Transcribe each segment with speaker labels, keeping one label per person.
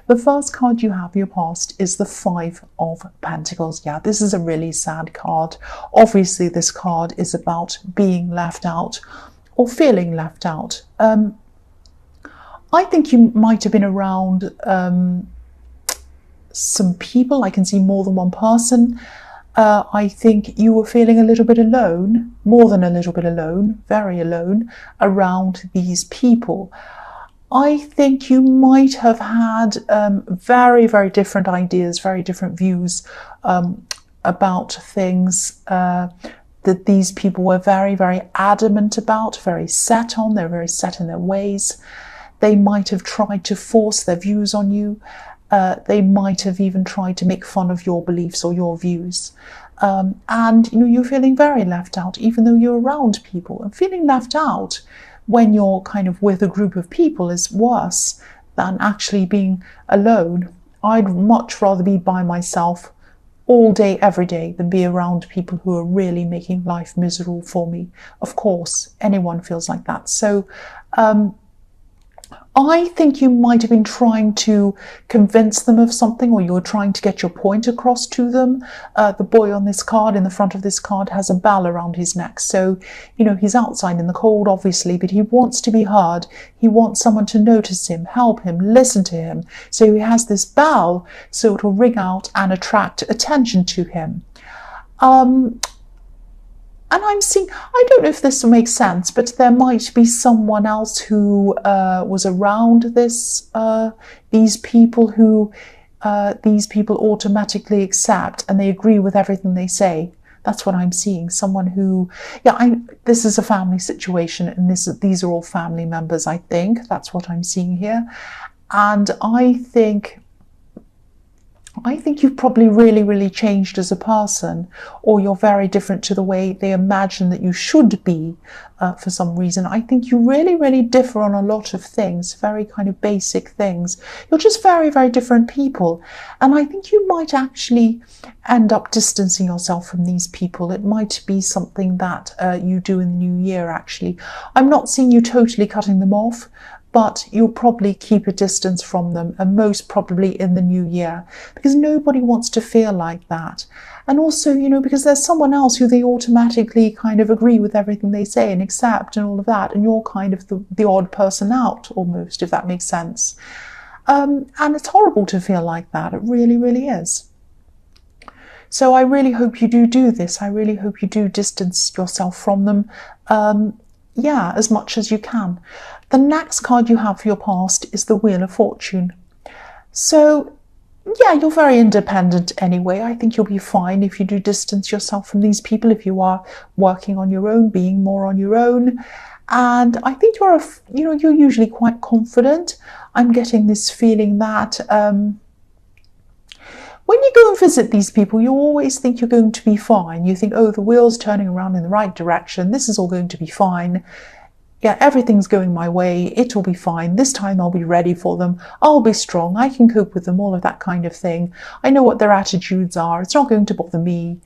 Speaker 1: The first card you have for your past is the Five of Pentacles. Yeah, this is a really sad card. Obviously, this card is about being left out or feeling left out. I think you might have been around some people. I can see more than one person. I think you were feeling a little bit alone, more than a little bit alone, very alone around these people. I think you might have had very, very different ideas, very different views about things that these people were very, very adamant about, very set on. They're very set in their ways. They might have tried to force their views on you. They might have even tried to make fun of your beliefs or your views. And you're feeling very left out, even though you're around people. And feeling left out when you're kind of with a group of people is worse than actually being alone. I'd much rather be by myself all day, every day, than be around people who are really making life miserable for me. Of course, anyone feels like that. So I think you might have been trying to convince them of something, or you're trying to get your point across to them. The boy on this card, in the front of this card, has a bell around his neck. So, he's outside in the cold, obviously, but he wants to be heard. He wants someone to notice him, help him, listen to him. So he has this bell, so it will ring out and attract attention to him. And I'm seeing, I don't know if this makes sense, but there might be someone else who was around these people who these people automatically accept, and they agree with everything they say. That's what I'm seeing. Someone who, this is a family situation, and these are all family members, I think. That's what I'm seeing here. And I think you've probably really, really changed as a person, or you're very different to the way they imagine that you should be for some reason. I think you really, really differ on a lot of things, very kind of basic things. You're just very, very different people. And I think you might actually end up distancing yourself from these people. It might be something that you do in the new year, actually. I'm not seeing you totally cutting them off, but you'll probably keep a distance from them, and most probably in the new year, because nobody wants to feel like that. And also, because there's someone else who they automatically kind of agree with everything they say and accept and all of that, and you're kind of the odd person out almost, if that makes sense. And it's horrible to feel like that. It really, really is. So I really hope you do this. I really hope you do distance yourself from them. As much as you can. The next card you have for your past is the Wheel of Fortune. So, you're very independent anyway. I think you'll be fine if you do distance yourself from these people, if you are working on your own, being more on your own. And I think you're usually quite confident. I'm getting this feeling that when you go and visit these people, you always think you're going to be fine. You think, oh, the wheel's turning around in the right direction. This is all going to be fine. Yeah, everything's going my way. It will be fine. This time I'll be ready for them. I'll be strong. I can cope with them, all of that kind of thing. I know what their attitudes are. It's not going to bother me.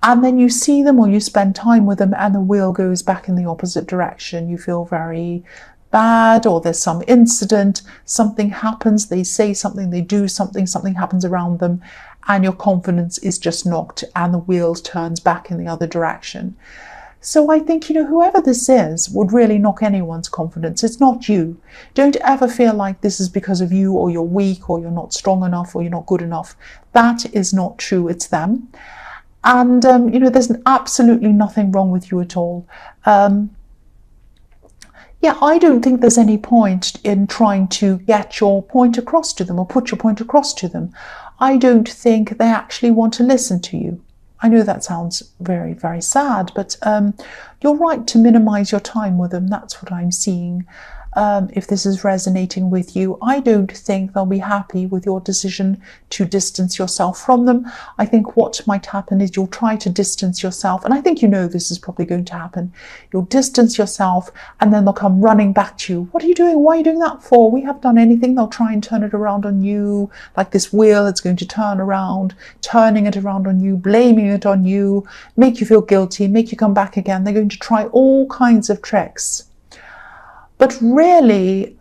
Speaker 1: And then you see them, or you spend time with them, and the wheel goes back in the opposite direction. You feel very bad, or there's some incident, something happens, they say something, they do something, something happens around them, and your confidence is just knocked, and the wheel turns back in the other direction. So I think, whoever this is would really knock anyone's confidence. It's not you. Don't ever feel like this is because of you, or you're weak, or you're not strong enough, or you're not good enough. That is not true. It's them. And, there's absolutely nothing wrong with you at all. I don't think there's any point in trying to get your point across to them or put your point across to them. I don't think they actually want to listen to you. I know that sounds very, very sad, but you're right to minimize your time with them. That's what I'm seeing. If this is resonating with you, I don't think they'll be happy with your decision to distance yourself from them. I think what might happen is you'll try to distance yourself, and I think this is probably going to happen. You'll distance yourself, and then they'll come running back to you. What are you doing? Why are you doing that for? We haven't done anything. They'll try and turn it around on you, like this wheel. It's going to turn around, turning it around on you, blaming it on you, make you feel guilty, make you come back again. They're going to try all kinds of tricks. But really,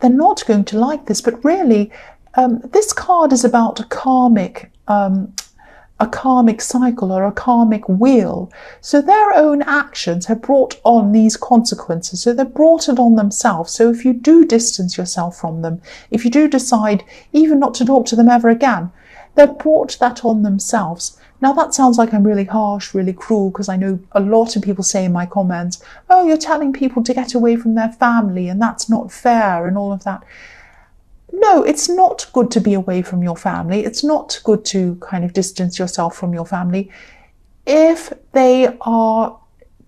Speaker 1: they're not going to like this. But really, this card is about a karmic cycle or a karmic wheel. So their own actions have brought on these consequences. So they've brought it on themselves. So if you do distance yourself from them, if you do decide even not to talk to them ever again, they've brought that on themselves. Now that sounds like I'm really harsh, really cruel, because I know a lot of people say in my comments, oh, you're telling people to get away from their family and that's not fair and all of that. No, it's not good to be away from your family. It's not good to kind of distance yourself from your family if they are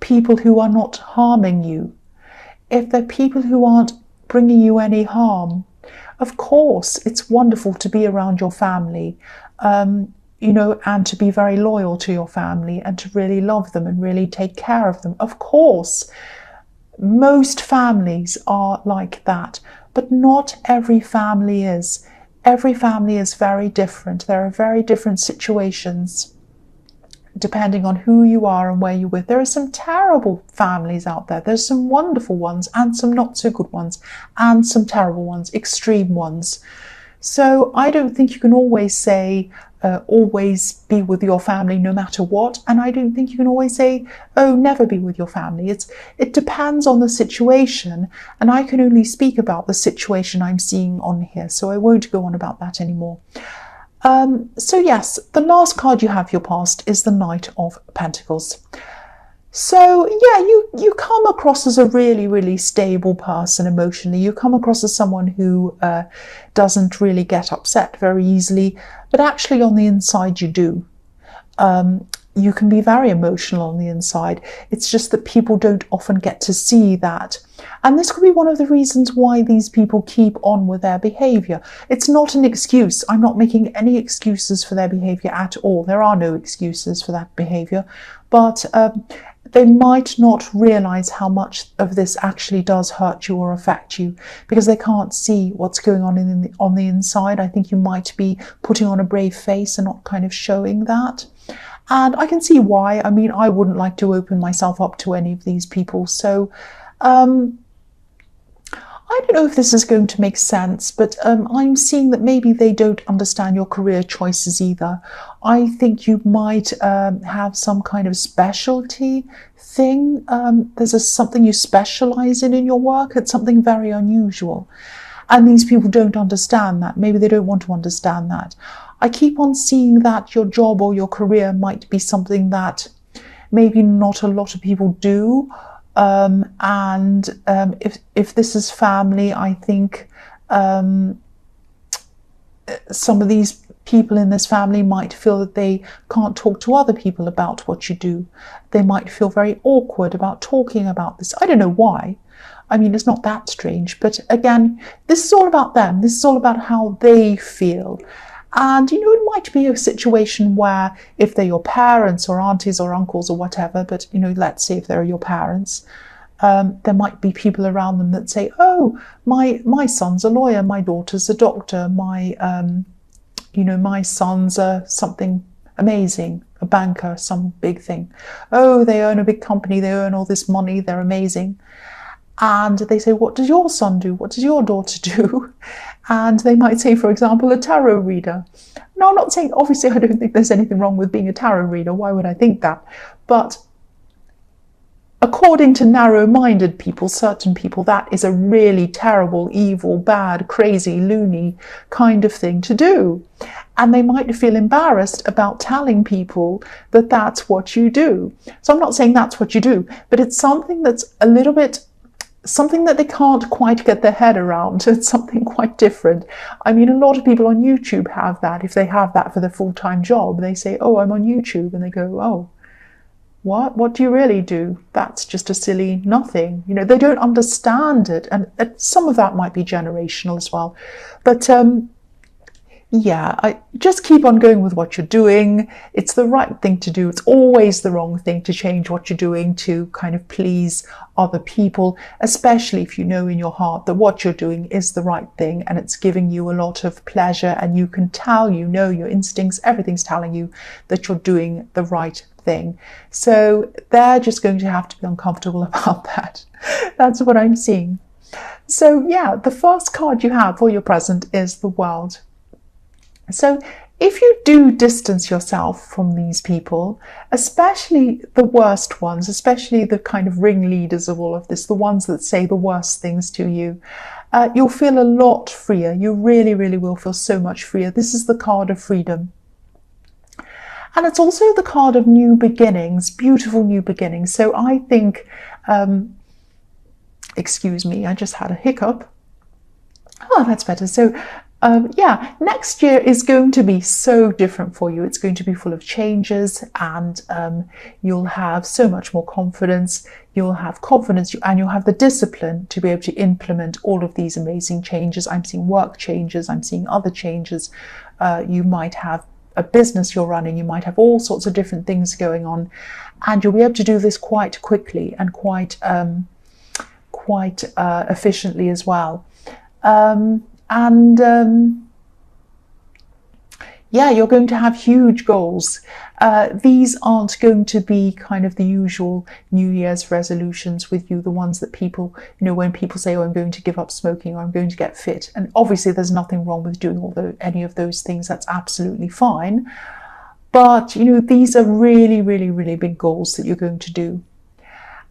Speaker 1: people who are not harming you, if they're people who aren't bringing you any harm. Of course, it's wonderful to be around your family, you know, and to be very loyal to your family and to really love them and really take care of them. Of course, most families are like that, but not every family is. Every family is very different. There are very different situations depending on who you are and where you're with. There are some terrible families out there. There's some wonderful ones and some not so good ones and some terrible ones, extreme ones. So I don't think you can always say, always be with your family no matter what. And I don't think you can always say, oh, never be with your family. It depends on the situation. And I can only speak about the situation I'm seeing on here. So I won't go on about that anymore. So yes, the last card you have for your past is the Knight of Pentacles. So yeah, you come across as a really, really stable person emotionally. You come across as someone who doesn't really get upset very easily, but actually on the inside you do. You can be very emotional on the inside. It's just that people don't often get to see that. And this could be one of the reasons why these people keep on with their behavior. It's not an excuse. I'm not making any excuses for their behavior at all. There are no excuses for that behavior. But they might not realize how much of this actually does hurt you or affect you because they can't see what's going on on the inside. I think you might be putting on a brave face and not kind of showing that. And I can see why. I mean, I wouldn't like to open myself up to any of these people. So I don't know if this is going to make sense, but I'm seeing that maybe they don't understand your career choices either. I think you might have some kind of specialty thing. There's something you specialize in your work. It's something very unusual. And these people don't understand that. Maybe they don't want to understand that. I keep on seeing that your job or your career might be something that maybe not a lot of people do. If this is family, I think some of these people in this family might feel that they can't talk to other people about what you do. They might feel very awkward about talking about this. I don't know why. I mean, it's not that strange, but again, this is all about them. This is all about how they feel. And, you know, it might be a situation where if they're your parents or aunties or uncles or whatever, but, you know, let's say if they're your parents, there might be people around them that say, oh, my son's a lawyer, my daughter's a doctor, my son's something amazing, a banker, some big thing. Oh, they own a big company, they earn all this money, they're amazing. And they say, what does your son do? What does your daughter do? And they might say, for example, a tarot reader. No, I'm not saying, obviously, I don't think there's anything wrong with being a tarot reader. Why would I think that? But according to narrow-minded people, certain people, that is a really terrible, evil, bad, crazy, loony kind of thing to do. And they might feel embarrassed about telling people that that's what you do. So I'm not saying that's what you do, but it's something that's a little bit something that they can't quite get their head around. It's something quite different. I mean, a lot of people on YouTube have that. If they have that for their full-time job, they say, oh, I'm on YouTube. And they go, oh, what? What do you really do? That's just a silly nothing. You know, they don't understand it. And some of that might be generational as well. But yeah, I just keep on going with what you're doing. It's the right thing to do. It's always the wrong thing to change what you're doing to kind of please other people, especially if you know in your heart that what you're doing is the right thing and it's giving you a lot of pleasure, and you can tell, you know, your instincts, everything's telling you that you're doing the right thing. So they're just going to have to be uncomfortable about that. That's what I'm seeing. So yeah, the first card you have for your present is the World. So if you do distance yourself from these people, especially the worst ones, especially the kind of ringleaders of all of this, the ones that say the worst things to you, you'll feel a lot freer. You really, really will feel so much freer. This is the card of freedom. And it's also the card of new beginnings, beautiful new beginnings. So I think, excuse me, I just had a hiccup. Oh, that's better. So yeah, next year is going to be so different for you. It's going to be full of changes, and you'll have so much more confidence. You'll have confidence and you'll have the discipline to be able to implement all of these amazing changes. I'm seeing work changes. I'm seeing other changes. You might have a business you're running. You might have all sorts of different things going on, and you'll be able to do this quite quickly and quite efficiently as well. Yeah, you're going to have huge goals. These aren't going to be kind of the usual New Year's resolutions with you, the ones that people, when people say, oh, I'm going to give up smoking, or I'm going to get fit. And obviously there's nothing wrong with doing any of those things. That's absolutely fine. But, these are really, really, really big goals that you're going to do.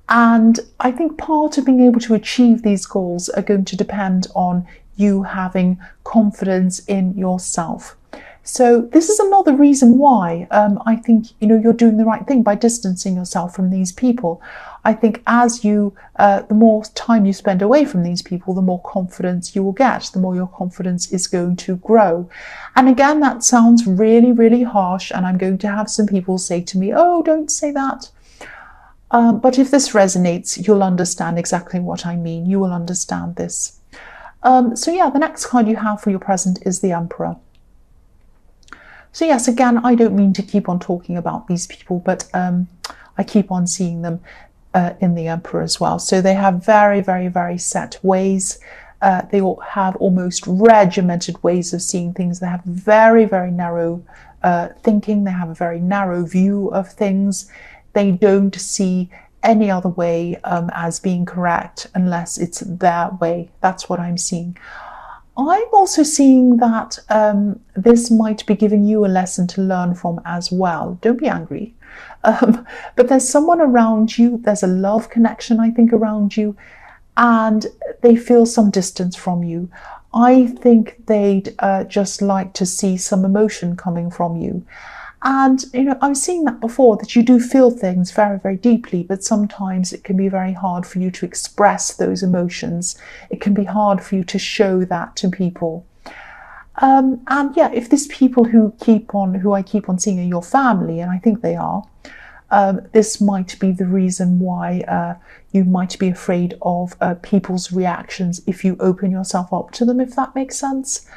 Speaker 1: And I think part of being able to achieve these goals are going to depend on you having confidence in yourself. So this is another reason why I think you're doing the right thing by distancing yourself from these people. I think as the more time you spend away from these people, the more confidence you will get, the more your confidence is going to grow. And again, that sounds really, really harsh, and I'm going to have some people say to me, oh, don't say that. But if this resonates, you'll understand exactly what I mean. You will understand this. So yeah, the next card you have for your present is the Emperor. So yes, again, I don't mean to keep on talking about these people, but I keep on seeing them in the Emperor as well. So they have very, very, very set ways. They all have almost regimented ways of seeing things. They have very, very narrow thinking. They have a very narrow view of things. They don't see any other way as being correct unless it's their way. That's what I'm seeing. I'm also seeing that this might be giving you a lesson to learn from as well. Don't be angry. But there's someone around you. There's a love connection, I think, around you, and they feel some distance from you. I think they'd just like to see some emotion coming from you. And, I'm seeing that before, that you do feel things very, very deeply, but sometimes it can be very hard for you to express those emotions. It can be hard for you to show that to people. And yeah, if these people who I keep on seeing are your family, and I think they are, this might be the reason why you might be afraid of people's reactions if you open yourself up to them, if that makes sense.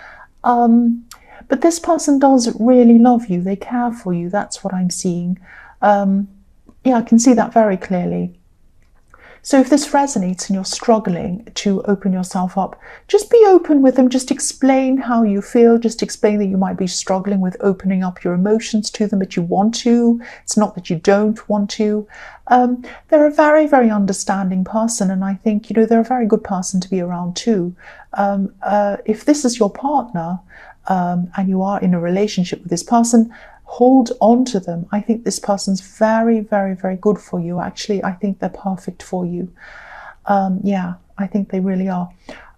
Speaker 1: But this person does really love you. They care for you. That's what I'm seeing. Yeah, I can see that very clearly. So if this resonates and you're struggling to open yourself up, just be open with them. Just explain how you feel. Just explain that you might be struggling with opening up your emotions to them, but you want to. It's not that you don't want to. They're a very, very understanding person, and I think, they're a very good person to be around too. If this is your partner, and you are in a relationship with this person, hold on to them. I think this person's very, very, very good for you. Actually, I think they're perfect for you. Yeah, I think they really are.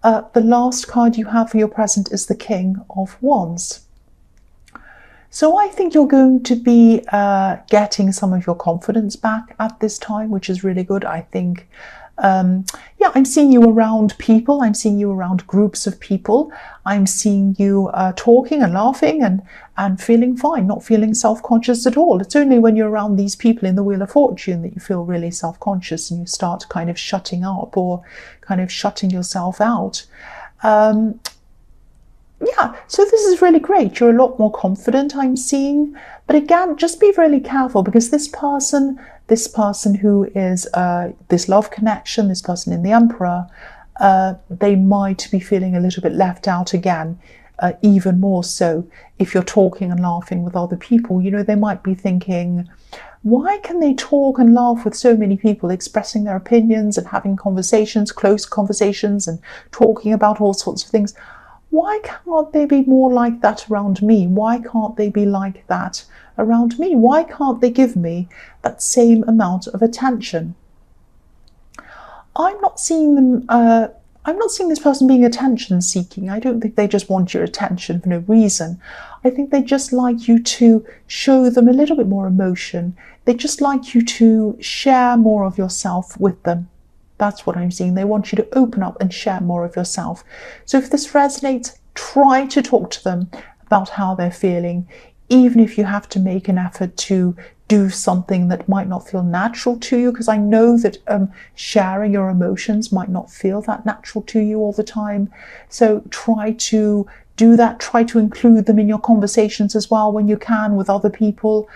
Speaker 1: The last card you have for your present is the King of Wands. So I think you're going to be getting some of your confidence back at this time, which is really good. I think yeah, I'm seeing you around people. I'm seeing you around groups of people. I'm seeing you talking and laughing and feeling fine, not feeling self-conscious at all. It's only when you're around these people in the Wheel of Fortune that you feel really self-conscious and you start kind of shutting up or kind of shutting yourself out. Yeah, so this is really great. You're a lot more confident, I'm seeing. But again, just be really careful, because this person who is this love connection, this person in the Emperor, they might be feeling a little bit left out again. even more so if you're talking and laughing with other people. You know, they might be thinking, why can they talk and laugh with so many people, expressing their opinions and having conversations, close conversations, and talking about all sorts of things? Why can't they be more like that around me? Why can't they be like that around me? Why can't they give me that same amount of attention? I'm not seeing them, I'm not seeing this person being attention seeking. I don't think they just want your attention for no reason. I think they just like you to show them a little bit more emotion. They just like you to share more of yourself with them. That's what I'm seeing. They want you to open up and share more of yourself. So if this resonates, try to talk to them about how they're feeling, even if you have to make an effort to do something that might not feel natural to you, because I know that sharing your emotions might not feel that natural to you all the time. So try to do that. Try to include them in your conversations as well when you can with other people.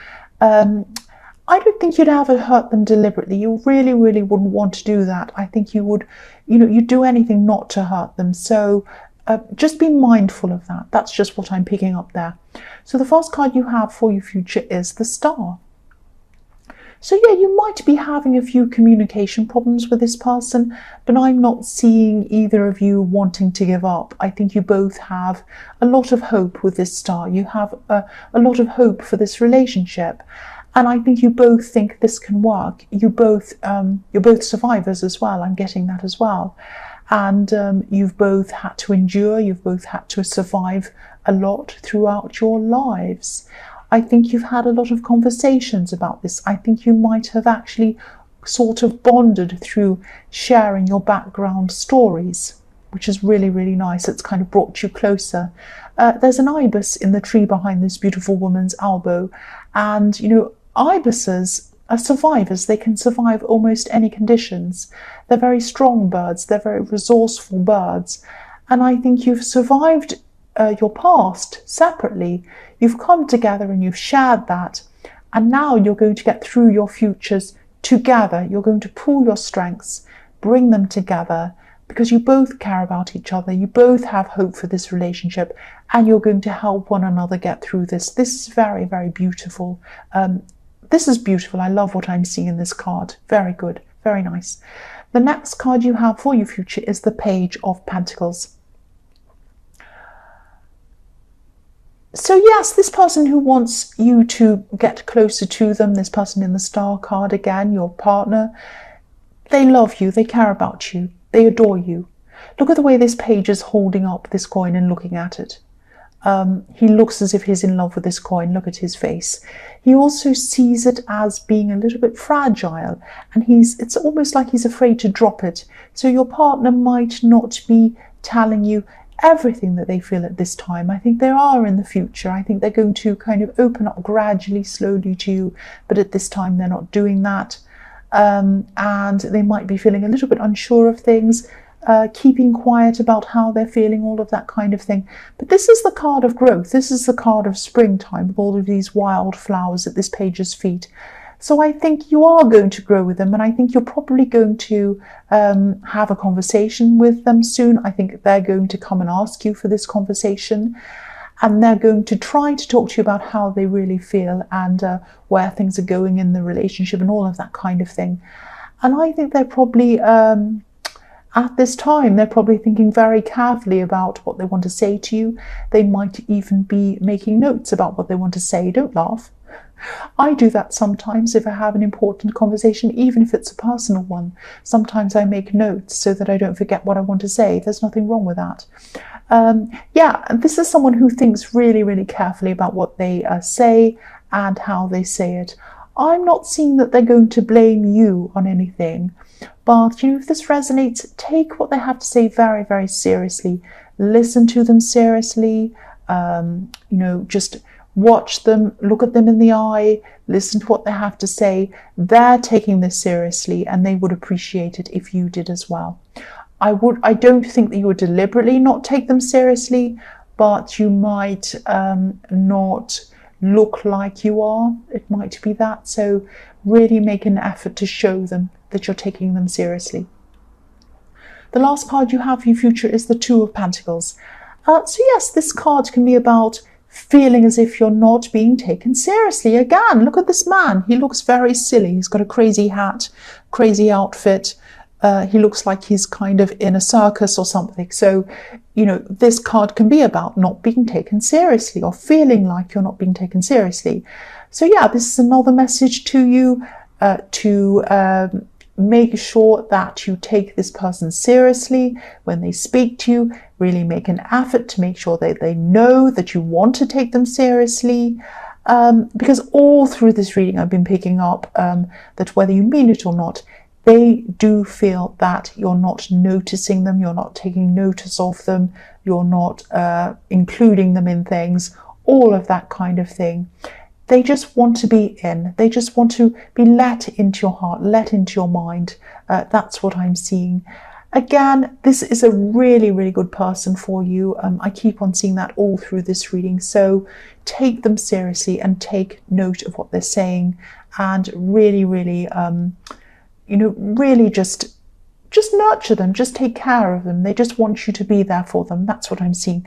Speaker 1: I don't think you'd ever hurt them deliberately. You really, really wouldn't want to do that. I think you would, you'd do anything not to hurt them. So just be mindful of that. That's just what I'm picking up there. So the first card you have for your future is the Star. So yeah, you might be having a few communication problems with this person, but I'm not seeing either of you wanting to give up. I think you both have a lot of hope with this Star. You have a lot of hope for this relationship. And I think you both think this can work. You're both survivors as well. I'm getting that as well. And you've both had to endure. You've both had to survive a lot throughout your lives. I think you've had a lot of conversations about this. I think you might have actually sort of bonded through sharing your background stories, which is really, really nice. It's kind of brought you closer. There's an ibis in the tree behind this beautiful woman's elbow. And, ibises are survivors. They can survive almost any conditions. They're very strong birds. They're very resourceful birds. And I think you've survived your past separately. You've come together and you've shared that. And now you're going to get through your futures together. You're going to pool your strengths, bring them together, because you both care about each other. You both have hope for this relationship, and you're going to help one another get through this. This is very, very beautiful. This is beautiful. I love what I'm seeing in this card. Very good. Very nice. The next card you have for your future is the Page of Pentacles. So yes, this person who wants you to get closer to them, this person in the Star card again, your partner, they love you. They care about you. They adore you. Look at the way this page is holding up this coin and looking at it. He looks as if he's in love with this coin. Look at his face. He also sees it as being a little bit fragile, and it's almost like he's afraid to drop it. So your partner might not be telling you everything that they feel at this time. I think they are in the future. I think they're going to kind of open up gradually, slowly to you, but at this time they're not doing that. And they might be feeling a little bit unsure of things, keeping quiet about how they're feeling, all of that kind of thing. But this is the card of growth. This is the card of springtime with all of these wild flowers at this page's feet. So I think you are going to grow with them, and I think you're probably going to have a conversation with them soon. I think they're going to come and ask you for this conversation, and they're going to try to talk to you about how they really feel and where things are going in the relationship and all of that kind of thing. And I think they're probably at this time, they're probably thinking very carefully about what they want to say to you. They might even be making notes about what they want to say. Don't laugh. I do that sometimes if I have an important conversation, even if it's a personal one. Sometimes I make notes so that I don't forget what I want to say. There's nothing wrong with that. Yeah, this is someone who thinks really, really carefully about what they say and how they say it. I'm not seeing that they're going to blame you on anything. But, if this resonates, take what they have to say very, very seriously. Listen to them seriously. Just watch them, look at them in the eye, listen to what they have to say. They're taking this seriously, and they would appreciate it if you did as well. I don't think that you would deliberately not take them seriously, but you might not look like you are. It might be that. So really make an effort to show them that you're taking them seriously. The last card you have for your future is the Two of Pentacles. So yes, this card can be about feeling as if you're not being taken seriously. Again, look at this man. He looks very silly. He's got a crazy hat, crazy outfit. He looks like he's kind of in a circus or something. So, you know, this card can be about not being taken seriously or feeling like you're not being taken seriously. So yeah, this is another message to you to make sure that you take this person seriously when they speak to you. Really make an effort to make sure that they know that you want to take them seriously. Because all through this reading I've been picking up that whether you mean it or not, they do feel that you're not noticing them, you're not taking notice of them, you're not including them in things, all of that kind of thing. They just want to be in. They just want to be let into your heart, let into your mind. That's what I'm seeing. Again, this is a really, really good person for you. I keep on seeing that all through this reading. So take them seriously and take note of what they're saying, and really, really, you know, really just nurture them, just take care of them. They just want you to be there for them. That's what I'm seeing.